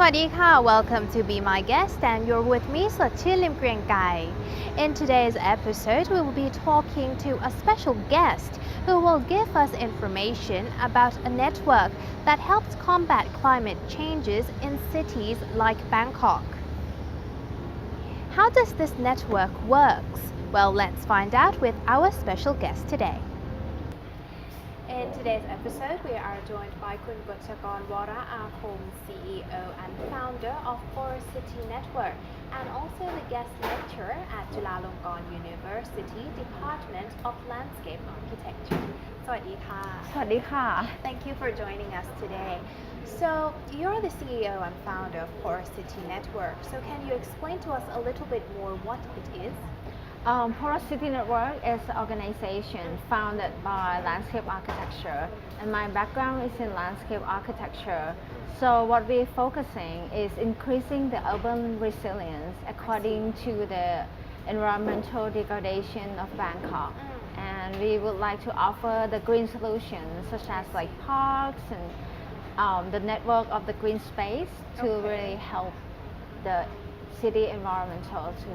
วัสดีค่ะ Welcome to Be My Guest and you're with me สดชื่นลิมเกรียงไกร In today's episode we will be talking to a special guest who will give us information about a network that helps combat climate changes in cities like Bangkok. How does this network works? Well, let's find out with our special guest today.In today's episode, we are joined by Kun Gotchakon Wara Akom, CEO and founder of Porous City Network, and also the guest lecturer at Chulalongkorn University Department of Landscape Architecture. สวัสดีค่ะ สวัสดีค่ะ Thank you for joining us today. So, you're the CEO and founder of Porous City Network. So, can you explain to us a little bit more what it is?Porous City Network is an organization founded by landscape architecture, and my background is in landscape architecture. So what we're focusing is increasing the urban resilience according to the environmental degradation of Bangkok. And we would like to offer the green solutions such as like parks and the network of the green space to really help the city environmental to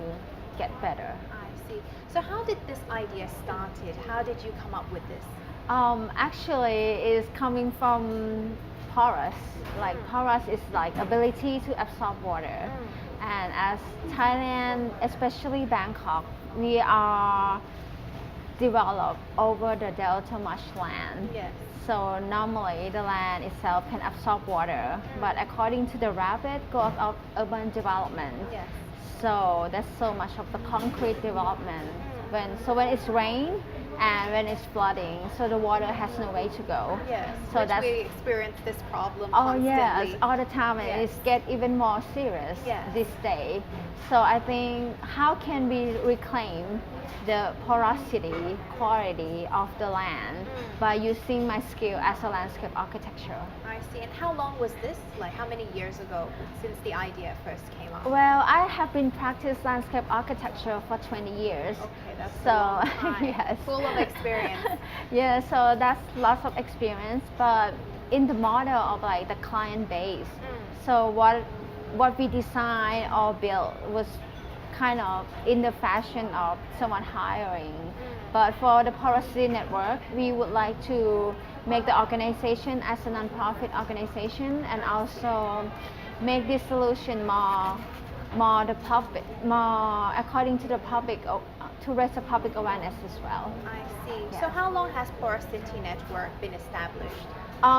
get better.So how did this idea started? How did you come up with this? Actually, it's coming from porous. Like porous is like ability to absorb water. And as Thailand, especially Bangkok, we are developed over the delta marshland. Yes. So normally the land itself can absorb water, but according to the rapid growth of urban development, yes.So there's so much of the concrete development. When it's rain and when it's flooding, so the water has no way to go. Yes, so which that's, we experience this problem constantly. Yes, all the time, and it's get even more serious this day. So I think how can we reclaim the porosity quality of the land by using my skill as a landscape architecture. I see. And how long was this? Like how many years ago since the idea first came up? Well, I have been practicing landscape architecture for 20 years. Okay, that's so a long time. Yes. Full of experience. Yeah, so that's lots of experience, but in the model of like the client base. So what we designed or built was kind of in the fashion of someone hiring. But for the Porous City Network, we would like to make the organization as a non-profit organization and also make this solution more the public, more according to the public, to raise the public awareness as well. I see. So how long has Porous City Network been established?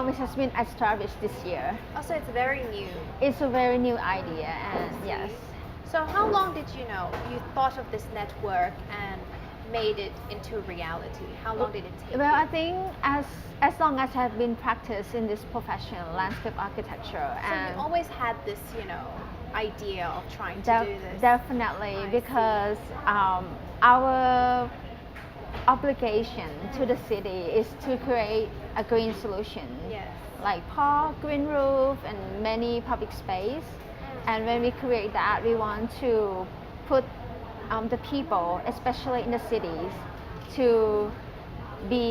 It has been established this year. Oh, so it's very new. It's a very new idea, and yes.So how long did you thought of this network and made it into reality? How long did it take? Well, I think as long as I've been practicing this profession, landscape architecture, so you always had this, idea of trying to do this. Definitely, because our obligation to the city is to create a green solution. Yes. Like park, green roof, and many public space.And when we create that, we want to put the people, especially in the cities, to be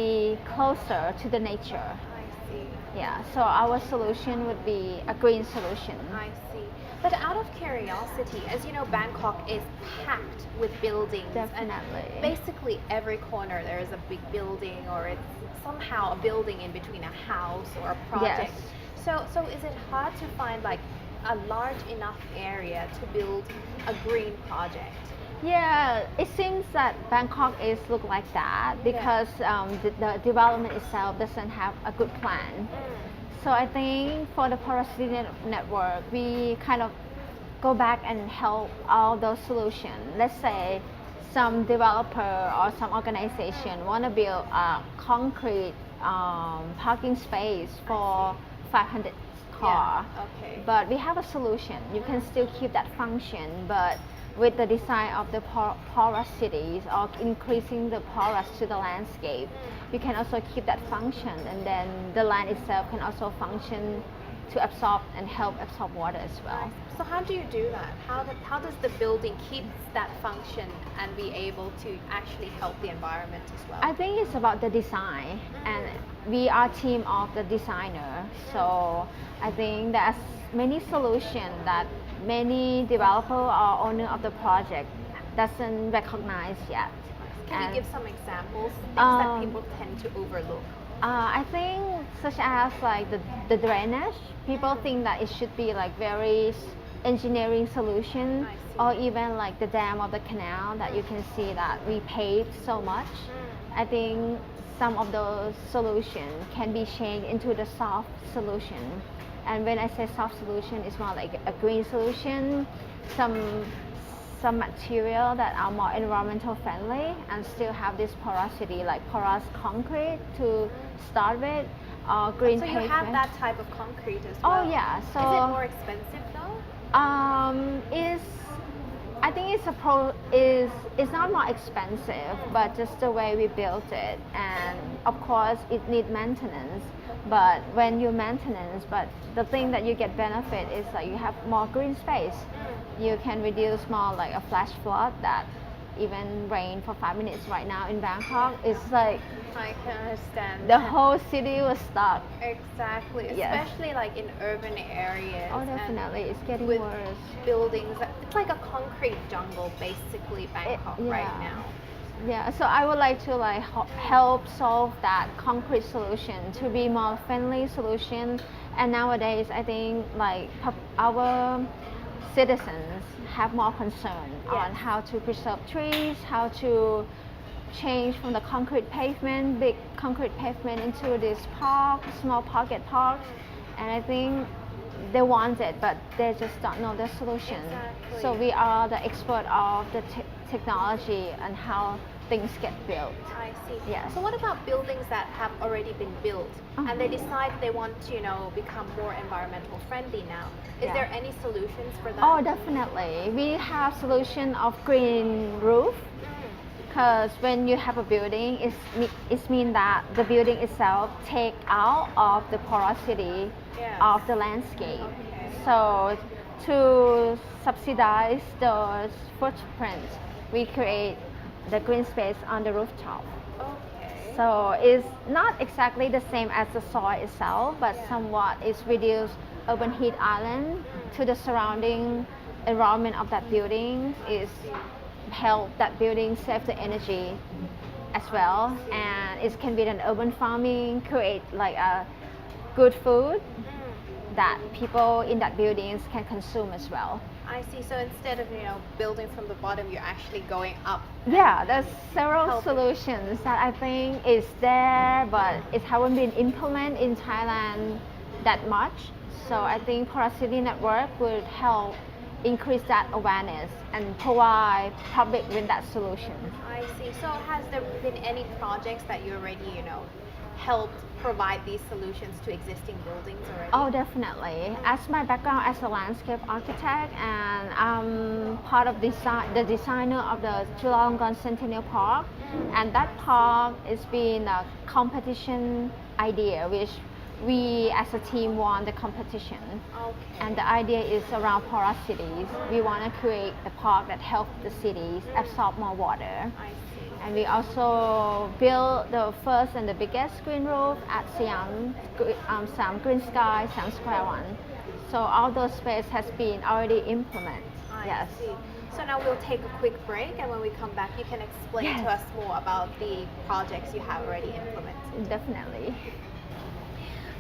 closer to the nature. I see. Yeah, so our solution would be a green solution. I see. But out of curiosity, as you know, Bangkok is packed with buildings. Definitely. And basically every corner there is a big building or it's somehow a building in between a house or a project. Yes. So is it hard to find like a large enough area to build a green project? Yeah, it seems that Bangkok is look like that because the development itself doesn't have a good plan. So I think for the Porous City Network, we kind of go back and help all those solutions. Let's say some developer or some organization want to build a concrete parking space for 500 car. Okay. But we have a solution. You can still keep that function, but with the design of the porous cities or increasing the porous to the landscape, you can also keep that function, and then the land itself can also function to absorb and help absorb water as well. Nice. So how do you do that? How does the building keep that function and be able to actually help the environment as well? I think it's about the design, and we are team of the designer. So I think there's many solutions that many developer or owner of the project doesn't recognize yet. Can And, you give some examples, things that um, people tend to overlook? I think such as like the drainage, people think that it should be like very engineering solution, I see. or even like the dam of the canal that you can see that we paved so much. I think some of those solutions can be changed into the soft solution. And when I say soft solution, it's more like a green solution, some material that are more environmental friendly and still have this porosity, like porous concrete to start with, or green So pavement. you have that type of concrete as well? Oh yeah, so is it more expensive though? is I think it's not more expensive, but just the way we built it, and of course it needs maintenance. But when you maintenance, but the thing that you get benefit is like you have more green space. You can reduce more like a flash flood that even rain for 5 minutes right now in Bangkok. It's like I can understand. the whole city was stuck. Exactly, Yes. especially like in urban areas. Oh, and definitely, it's getting with worse. buildings. It's like a concrete jungle, basically, Bangkok right yeah. now. Yeah, so I would like to like help solve that concrete solution to be more friendly solution. And nowadays, I think like our citizens have more concern on Yes. how to preserve trees, how to change from the concrete pavement, big concrete pavement, into this park, small pocket parks. And I think they want it, but they just don't know the solution. Exactly. So we are the expert of the technology and how things get built. I see. Yes. So what about buildings that have already been built and they decide they want to, become more environmental friendly now? Is Yeah. there any solutions for that? Oh, definitely. We have solution of green roof, because when you have a building, it means that the building itself take out of the porosity Yes. of the landscape. Okay. So to subsidize the footprint, we create the green space on the rooftop. Okay. So it's not exactly the same as the soil itself, but somewhat it's reduced urban heat island to the surrounding environment of that building. Is help that building save the energy as well, and it can be an urban farming, create like a good food that people in that buildings can consume as well. I see. So instead of building from the bottom, you're actually going up. Yeah, there's several Helping. solutions that I think is there, but it haven't been implemented in Thailand that much. So I think Porosity Network would help increase that awareness and provide public with that solution. I see. So has there been any projects that you already, helped provide these solutions to existing buildings already? Oh, definitely. As my background as a landscape architect, and I'm part of the designer of the Chulalongkorn Centennial Park, and that park has been a competition idea which we as a team won the competition. Okay. And the idea is around porosities. We want to create a park that helps the cities absorb more water. I see. And we also built the first and the biggest green roof at Siam Green Sky, Siam Square one. So all those space has been already implemented. I Yes. see. So now we'll take a quick break, and when we come back, you can explain Yes. to us more about the projects you have already implemented. Definitely.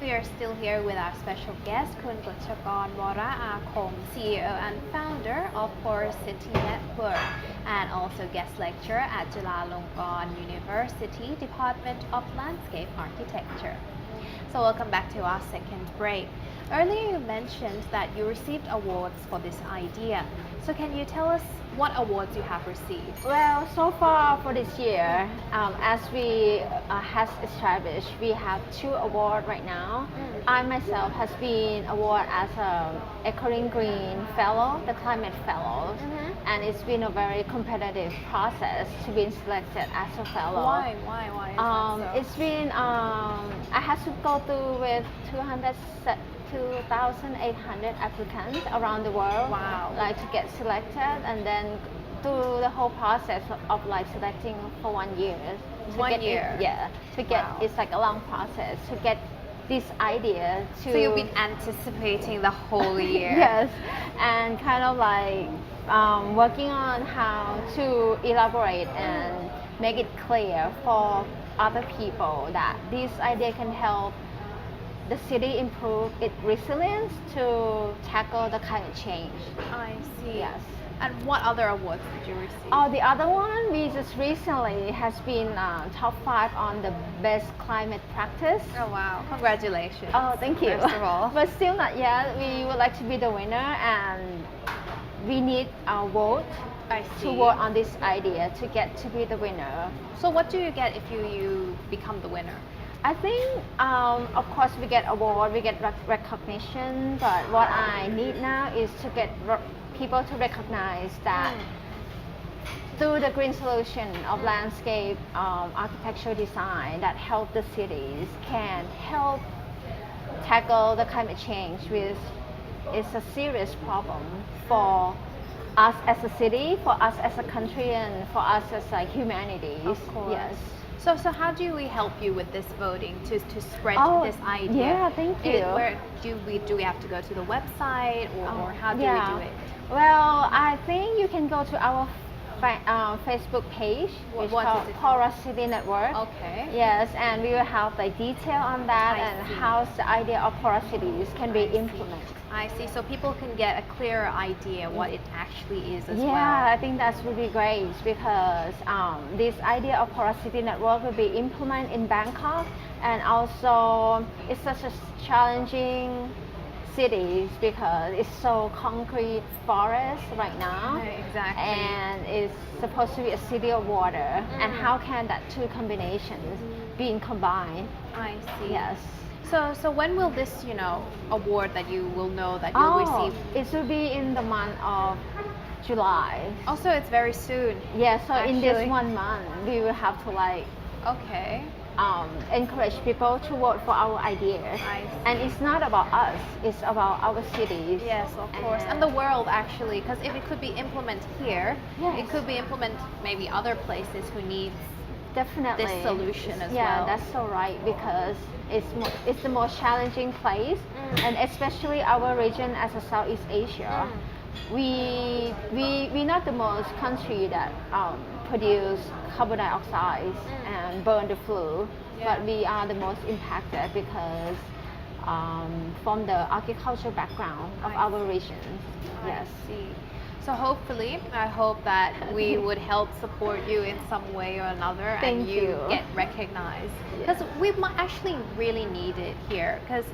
We are still here with our special guest, Kun Gotchakon Wara Akom, CEO and founder of Porous City Network, and also guest lecturer at Chulalongkorn University, Department of Landscape Architecture. So welcome back to our second break. Earlier you mentioned that you received awards for this idea. So can you tell us what awards you have received? Well, so far for this year, as we has established, we have 2 awards right now. I myself has been awarded as a Echoing Green Fellow, the Climate Fellow, and it's been a very competitive process to be selected as a fellow. Why? Why is that so? It's been I had to go through with 2,800 applicants around the world. Wow. Like to get selected, and then through the whole process of like selecting for 1 year. To 1 get year. to get Wow. it's like a long process to get this idea to. So you've been anticipating the whole year. Yes, and kind of like working on how to elaborate and make it clear for other people that this idea can help the city improve its resilience to tackle the climate change. I see. Yes. And what other awards did you receive? Oh, the other one we just recently has been top 5 on the best climate practice. Oh wow! Congratulations. Oh, thank you. First of all. But still not yet. We would like to be the winner, and we need a vote I see. to vote on this idea to get to be the winner. So what do you get if you become the winner? I think, of course, we get award, we get recognition, but what I need now is to get people to recognize that through the green solution of landscape architecture design that help the cities can help tackle the climate change, which is a serious problem for us as a city, for us as a country, and for us as like humanity. Of course. Yes. So how do we help you with this voting to spread Oh, this idea? yeah, thank you. Where do we have to go to the website or how do we do it? Well, I think you can go to our Facebook page, What which is called it? Porous City Network. Okay. Yes, and we will have like detail on that I and see. how the idea of porous cities can be I see. implemented. I see. So people can get a clearer idea what it actually is as Yeah, well. I think that would be great because this idea of Porous City Network will be implemented in Bangkok, and also it's such a challenging city because it's so concrete forest right now. Right, exactly. And it's supposed to be a city of water, and how can that two combinations being combined? I see. Yes. So when will this, award that you will know that you'll receive? It will be in the month of July. Also, it's very soon. Yeah, so in this Actually. 1 month, we will have to like Okay. encourage people to vote for our idea. I see. And it's not about us, it's about our cities. Yes, of course. And the world actually, because if it could be implemented here, Yes. it could be implemented maybe other places who need definitely this solution as yeah, well. that's so right because it's the most challenging place, and especially our region as a Southeast Asia. We're not the most country that produce carbon dioxide and burn the flue, Yeah. but we are the most impacted because from the agricultural background of I our region. Yes. I see. So hopefully, I hope that we would help support you in some way or another, and Thank you. get recognized. Because we might actually really need it here. Because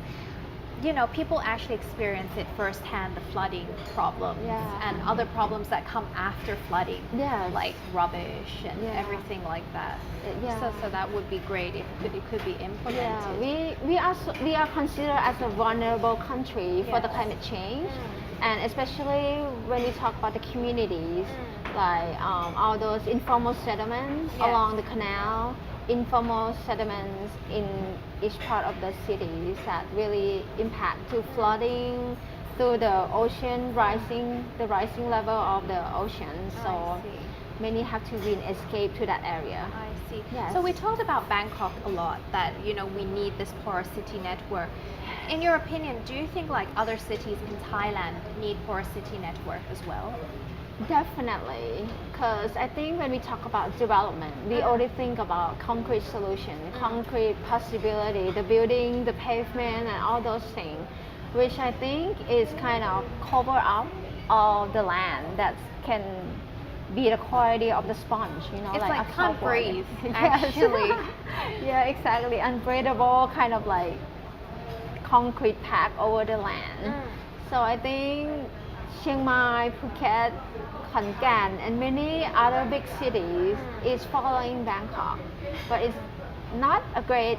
people actually experience it firsthand, the flooding problems Yeah. and other problems that come after flooding, Yes. like rubbish and Yeah. everything like that. Yeah. So that would be great if it could be implemented. Yeah, we are considered as a vulnerable country for the Yes. climate change, and especially when we talk about the communities, like all those informal settlements Yes. along the canal, informal settlements in each part of the cities that really impact to flooding through the ocean the rising level of the ocean. So I see. many have to escape to that area. I see. Yes. So we talked about Bangkok a lot, that we need this porous city network. In your opinion, do you think like other cities in Thailand need porous city network as well? Definitely, because I think when we talk about development, we only think about concrete solution, concrete possibility, the building, the pavement, and all those things, which I think is kind of cover up all the land that can be the quality of the sponge, It's like a can't cardboard. breathe, Yes. actually. Yeah, exactly, unbreathable, kind of like concrete pack over the land. So I think Chiang Mai, Phuket, Khon Kaen, and many other big cities is following Bangkok, but it's not a great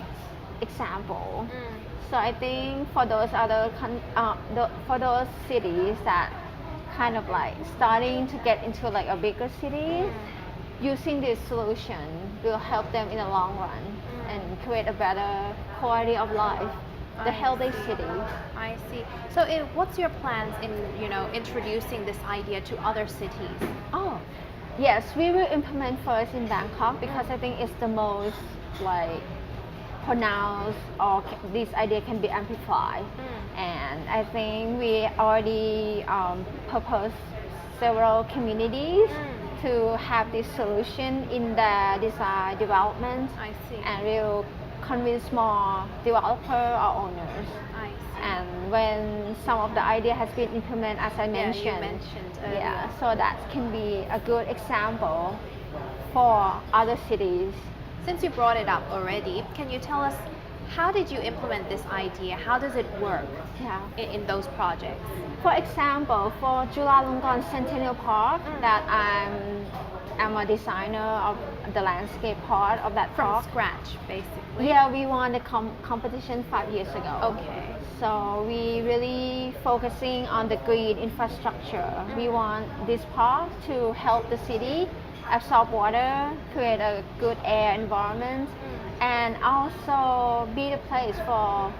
example. So I think for those for those cities that kind of like starting to get into like a bigger city, using this solution will help them in the long run and create a better quality of life the I healthy see. city. I see. So, what's your plans in introducing this idea to other cities? Oh, yes, we will implement first in Bangkok because I think it's the most like pronounced or this idea can be amplified. And I think we already proposed several communities to have this solution in the design development, I see. and we'll convince more developer or owners. I see. And when some of the idea has been implemented, as I Yeah, mentioned, you mentioned earlier. yeah, so that can be a good example for other cities. Since you brought it up already, can you tell us how did you implement this idea? How does it work Yeah. in those projects? For example, for Chulalongkorn Centennial Park, that I'm a designer of the landscape part of that From park. scratch, basically. Yeah, we won the competition 5 years ago. Okay. So we really focusing on the green infrastructure. We want this park to help the city absorb water, create a good air environment, and also be the place for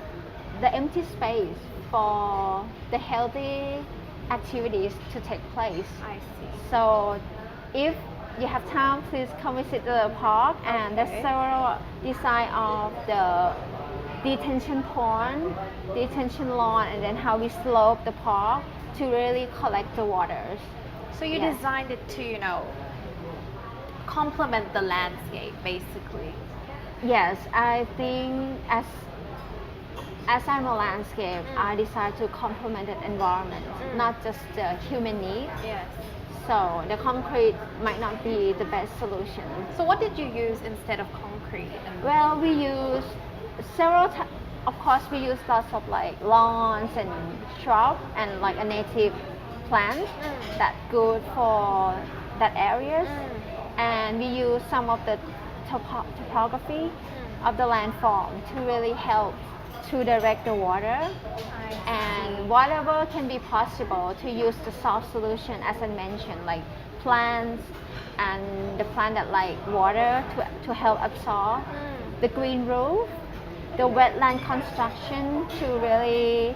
the empty space for the healthy activities to take place. I see. So if you have time, please come visit the park, and there's Okay. several design of the detention pond, detention lawn, and then how we slope the park to really collect the waters. So you Yes. designed it to, complement the landscape, basically. Yes, I think as I'm a landscape, I decide to complement the environment, not just the human need. Yes. So the concrete might not be the best solution. So what did you use instead of concrete? Well, we use several. Of course, we use lots of like lawns and shrub and like a native plant that good for that areas. And we use some of the topography of the landform to really help to direct the water, and whatever can be possible to use the soft solution as I mentioned, like plants and the plant that like water to help absorb, the green roof, the wetland construction to really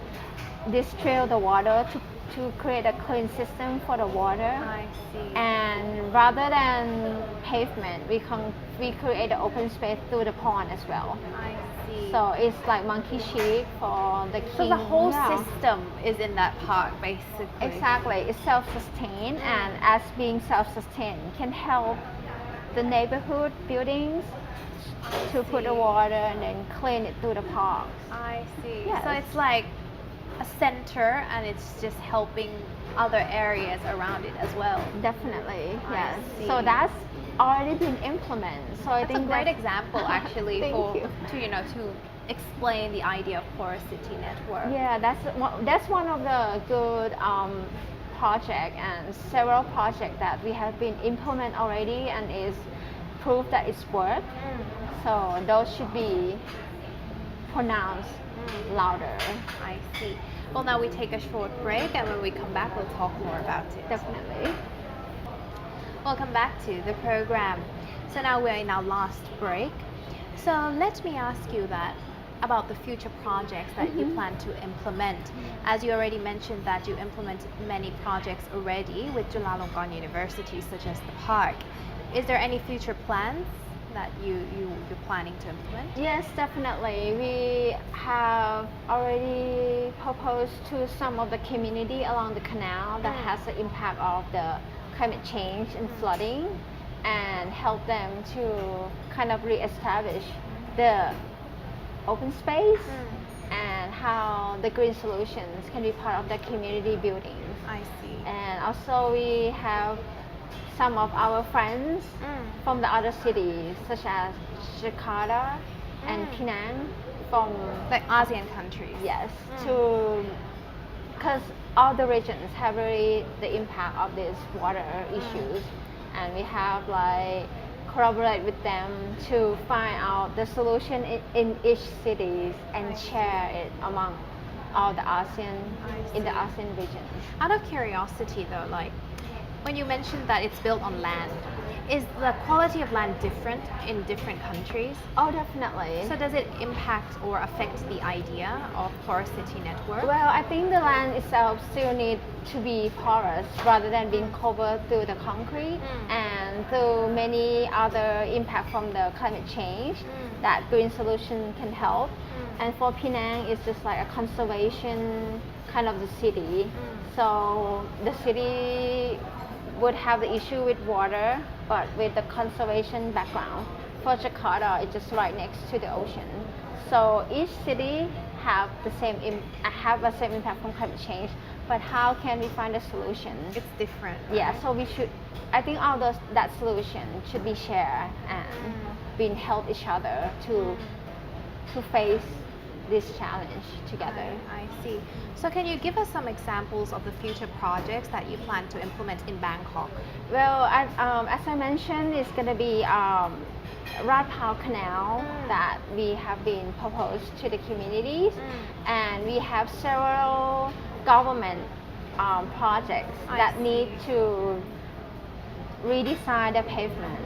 distill the water to create a clean system for the water. I see. And rather than pavement, we create an open space through the pond as well. I see. So it's like monkey chic for the king. So the whole Yeah. system is in that park, basically. Exactly, it's self-sustained, and as being self-sustained can help the neighborhood buildings to put the water and then clean it through the parks. I see. Yes. So it's like a center, and it's just helping other areas around it as well. Definitely, I yes. see. So that's already been implemented. So I That's think a great that's- example, actually, Thank for you. to explain the idea of Porous City Network. Yeah, that's one of the good project and several projects that we have been implement already and is proof that it's work. So those should be pronounced louder. I see. Well, now we take a short break, and when we come back, we'll talk more about it. Definitely. Welcome back to the program. So now we're in our last break. So let me ask you that about the future projects that you plan to implement. As you already mentioned that you implemented many projects already with Chulalongkorn University, such as the park. Is there any future plans that you're planning to implement? Yes, definitely. We have already proposed to some of the community along the canal that has the impact of the climate change and flooding, and help them to kind of re-establish the open space and how the green solutions can be part of the community buildings. I see. And also we have some of our friends from the other cities such as Jakarta and Penang from Like ASEAN countries. yes to because all the regions have really the impact of these water issues, and we have like collaborate with them to find out the solution in each cities and share it among all the ASEAN in the ASEAN region. Out of curiosity though, like when you mentioned that it's built on land, Is the quality of land different in different countries? Oh, definitely. So does it impact or affect the idea of porosity network? Well, I think the land itself still need to be porous rather than being covered through the concrete and through many other impact from the climate change that green solution can help. And for Penang, it's just like a conservation kind of the city. So the city would have the issue with water, but with the conservation background. For Jakarta, it's just right next to the ocean. So each city have the same impact from climate change, but how can we find a solution? It's different. Yeah, right? so we should. I think all those that solution should be shared and being help each other to face this challenge together. I see. So can you give us some examples of the future projects that you plan to implement in Bangkok? Well, as I mentioned, it's going to be Rat Pao Canal that we have been proposed to the communities, and we have several government projects that need to redesign the pavement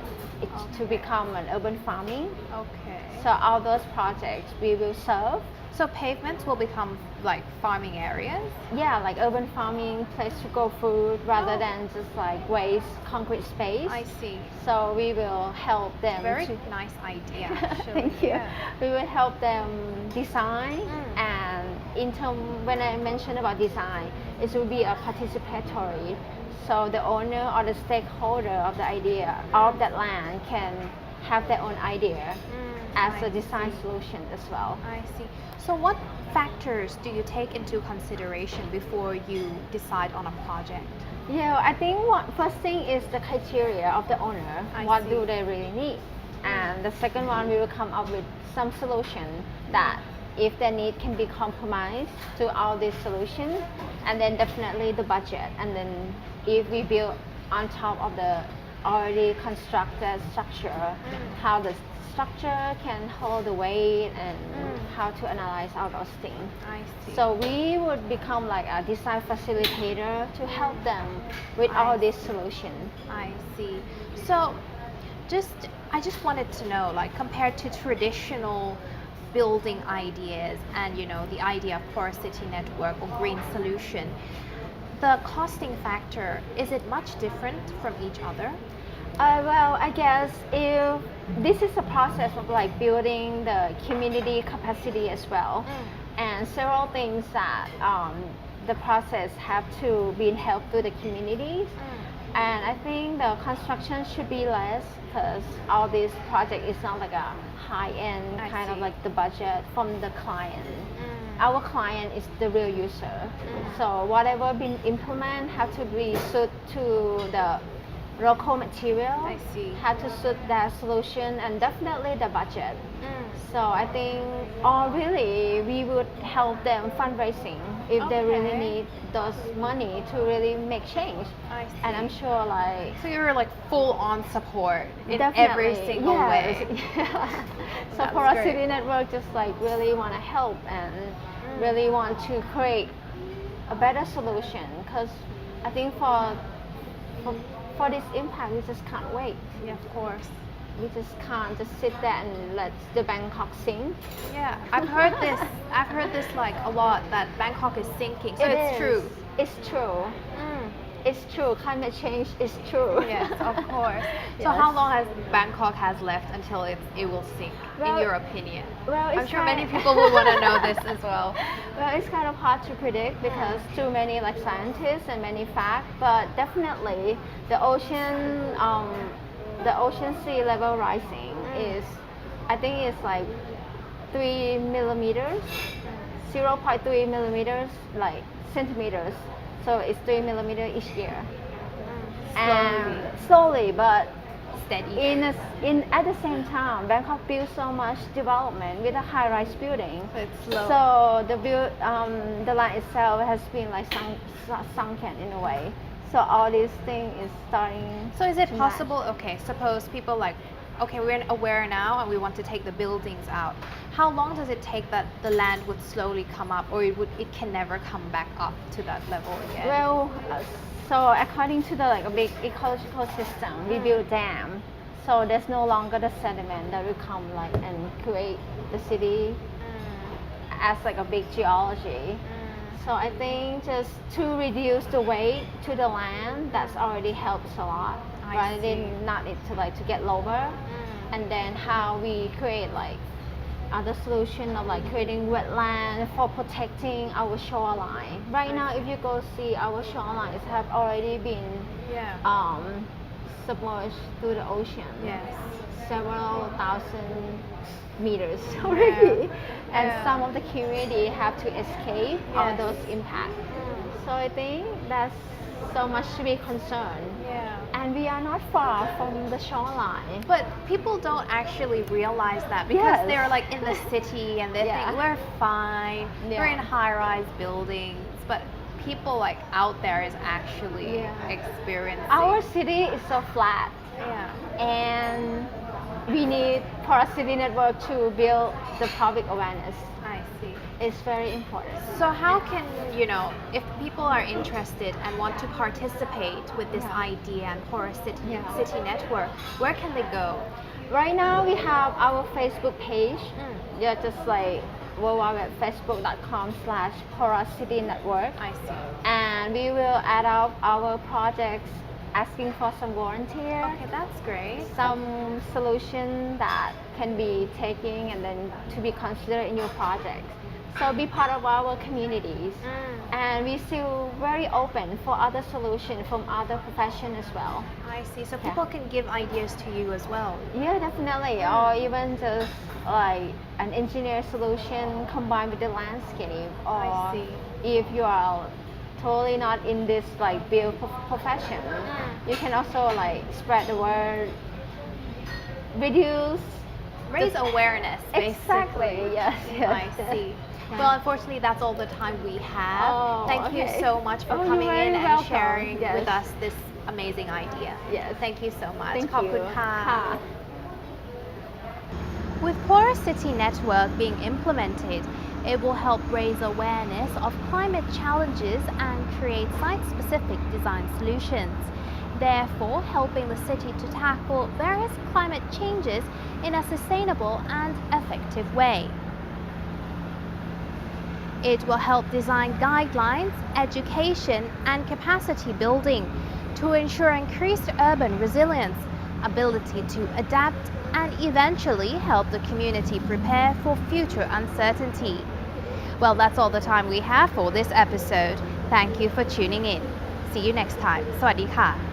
to become an urban farming. Okay. So all those projects we will serve. So pavements will become like farming areas? Yeah, like urban farming, place to grow food rather than just like waste concrete space. I see. So we will help them. Very nice idea. Actually. Thank you. Yeah. We will help them design, and in term when I mentioned about design, it will be a participatory. So the owner or the stakeholder of the idea of that land can have their own idea as a design solution as well. I see. So what factors do you take into consideration before you decide on a project? Yeah, I think first thing is the criteria of the owner. What see. do they really need? And the second one, we will come up with some solution that if their need can be compromised to all these solutions, and then definitely the budget. And then if we build on top of the already constructed structure, how the structure can hold the weight and how to analyze all those things. I see. So we would become like a design facilitator to help them with all these solutions. I see. So I just wanted to know, like compared to traditional building ideas and the idea of porosity network or green solution, the costing factor, is it much different from each other? Well, I guess if this is a process of like building the community capacity as well, and several things that the process have to be helped through the communities. And I think the construction should be less because all this project is not like a high-end kind of like the budget from the client. Our client is the real user. So whatever been implemented have to be suited to the local material. I see. Have to suit that solution and definitely the budget. So I think, or really, we would help them fundraising if they really need those money to really make change. I see. And I'm sure like So you're like full on support in definitely, every single way. Yeah. So That's Porosity great. Network just like really want to help and really want to create a better solution because I think for this impact we just can't wait. Yeah, of course. We just can't just sit there and let the Bangkok sink. Yeah, I've heard this. I've heard this like a lot that Bangkok is sinking. So it's true. It's true. It's true. Climate change is true. Yes, of course. So how long has Bangkok has left until it will sink, in your opinion? Well, I'm sure many people will want to know this as well. Well, it's kind of hard to predict because too many like scientists and many facts, but definitely the ocean sea level rising is, I think it's like 3 millimeters, 0.3 millimeters, like centimeters. So it's 3 millimeters each year. And slowly, but Steady. at the same time, Bangkok built so much development with a high-rise building. So it's slow. So the land itself has been like sunken in a way. So all these things is starting. So is it to possible? Okay, suppose people like, okay, we're aware now and we want to take the buildings out. How long does it take that the land would slowly come up, or it can never come back up to that level again? Well, So according to the like a big ecological system, we build dam. So there's no longer the sediment that will come like and create the city as like a big geology. So I think just to reduce the weight to the land, that's already helps a lot. Rather than not it to like to get lower, and then how we create like other solution of like creating wetland for protecting our shoreline. Right now, if you go see our shorelines have already been submerged through the ocean. Yes. Several thousand meters already, and some of the community have to escape all those impacts. So I think that's so much to be concerned. And we are not far from the shoreline. But people don't actually realize that because Yes. they're like in the city and they think we're fine, we're in high-rise buildings, but people like out there is actually experiencing. Our city is so flat, and we need Porous City Network to build the public awareness. I see. It's very important. So how can, if people are interested and want to participate with this idea and Porous City Network, where can they go? Right now we have our Facebook page. Just like www.facebook.com/PorousCityNetwork. I see. And we will add up our projects asking for some volunteer. Okay, that's great. Some solution that can be taken and then to be considered in your project. So be part of our communities. And we still very open for other solutions from other professions as well. I see. So people can give ideas to you as well. Yeah, definitely. Or even just like an engineer solution combined with the landscape. Or I see. if you are totally not in this like build profession, you can also like spread the word, Raise awareness, basically. Exactly. Yes. I see. Well, unfortunately, that's all the time we have. Thank you so much for coming you're in very and welcome. sharing with us this amazing idea. Yes. Thank you so much. Thank ขอบคุณ you. ค่ะ ค่ะ With Porous City Network being implemented, it will help raise awareness of climate challenges and create site-specific design solutions, therefore helping the city to tackle various climate changes in a sustainable and effective way. It will help design guidelines, education, and capacity building to ensure increased urban resilience, ability to adapt, and eventually help the community prepare for future uncertainty. Well, that's all the time we have for this episode. Thank you for tuning in. See you next time. สวัสดีค่ะ